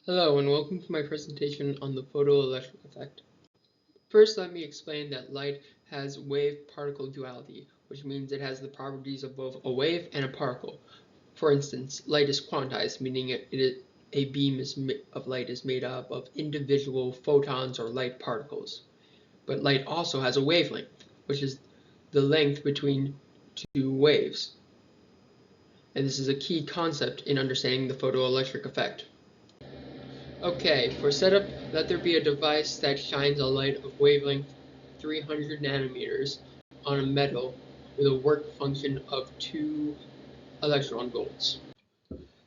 Hello and welcome to my presentation on the photoelectric effect. First, let me explain that light has wave-particle duality, which means it has the properties of both a wave and a particle. For instance, light is quantized, meaning a beam of light is made up of individual photons or light particles. But light also has a wavelength, which is the length between two waves. And this is a key concept in understanding the photoelectric effect. Okay, for setup, let there be a device that shines a light of wavelength 300 nanometers on a metal with a work function of 2 electron volts.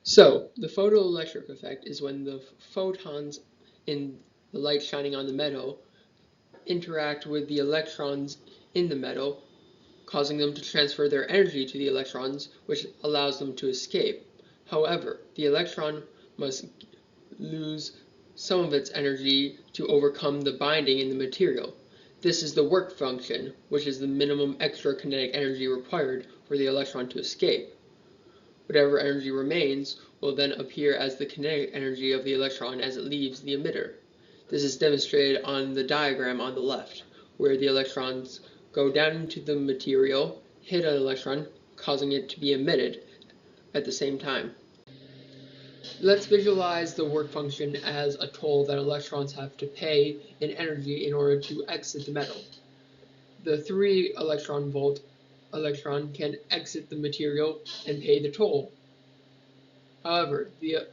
So, the photoelectric effect is when the photons in the light shining on the metal interact with the electrons in the metal, causing them to transfer their energy to the electrons, which allows them to escape. However, the electron must lose some of its energy to overcome the binding in the material. This is the work function, which is the minimum extra kinetic energy required for the electron to escape. Whatever energy remains will then appear as the kinetic energy of the electron as it leaves the emitter. This is demonstrated on the diagram on the left, where the electrons go down into the material, hit an electron, causing it to be emitted at the same time. Let's visualize the work function as a toll that electrons have to pay in energy in order to exit the metal. The 3 electron volt electron can exit the material and pay the toll. However, the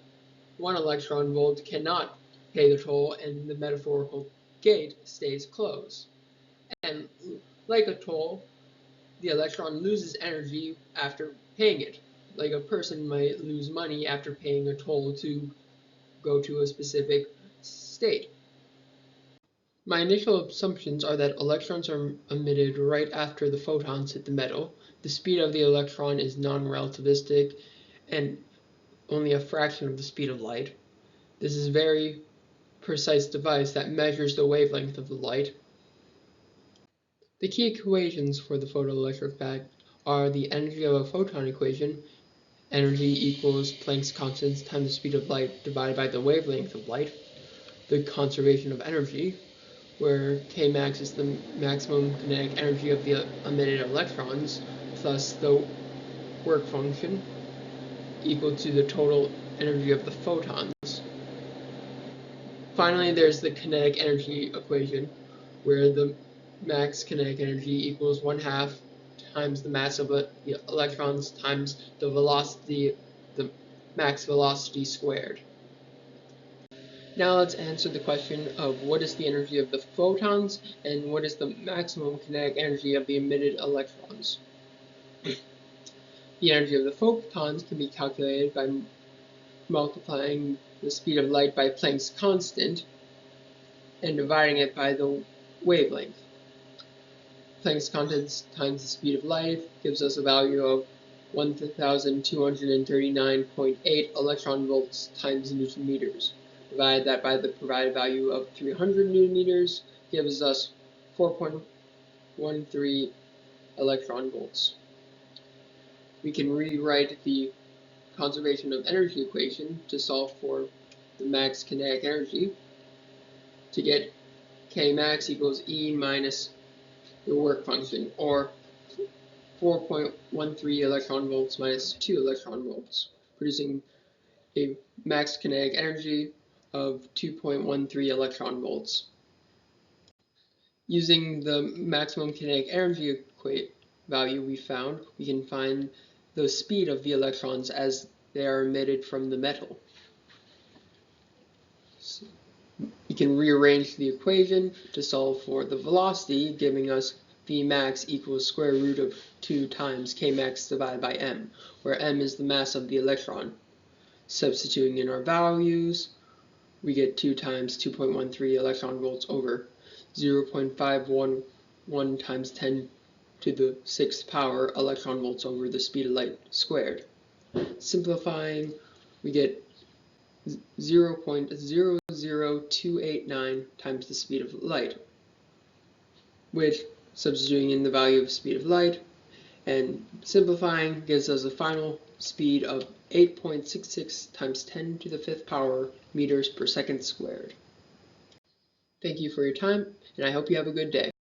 1 electron volt cannot pay the toll and the metaphorical gate stays closed. And like a toll, the electron loses energy after paying it. Like a person might lose money after paying a toll to go to a specific state. My initial assumptions are that electrons are emitted right after the photons hit the metal. The speed of the electron is non-relativistic and only a fraction of the speed of light. This is a very precise device that measures the wavelength of the light. The key equations for the photoelectric effect are the energy of a photon equation, energy equals Planck's constant times the speed of light divided by the wavelength of light, the conservation of energy, where Kmax is the maximum kinetic energy of the emitted electrons, plus the work function, equal to the total energy of the photons. Finally, there's the kinetic energy equation, where the max kinetic energy equals 1/2 times the mass of the electrons times the velocity, the max velocity squared. Now let's answer the question of what is the energy of the photons and what is the maximum kinetic energy of the emitted electrons. The energy of the photons can be calculated by multiplying the speed of light by Planck's constant and dividing it by the wavelength. Planck's constant times the speed of light gives us a value of 1239.8 electron volts times Newton meters. Divide that by the provided value of 300 Newton meters gives us 4.13 electron volts. We can rewrite the conservation of energy equation to solve for the max kinetic energy to get Kmax equals E minus the work function, or 4.13 electron volts minus 2 electron volts, producing a max kinetic energy of 2.13 electron volts. Using the maximum kinetic energy value we found, we can find the speed of the electrons as they are emitted from the metal. So we can rearrange the equation to solve for the velocity, giving us Vmax equals square root of 2 times Kmax divided by m, where m is the mass of the electron. Substituting in our values, we get 2 times 2.13 electron volts over 0.511 times 10 to the 6th power electron volts over the speed of light squared. Simplifying, we get 0.00289 times the speed of light, which, substituting in the value of speed of light and simplifying, gives us a final speed of 8.66 times 10 to the 5th power meters per second squared. Thank you for your time, and I hope you have a good day.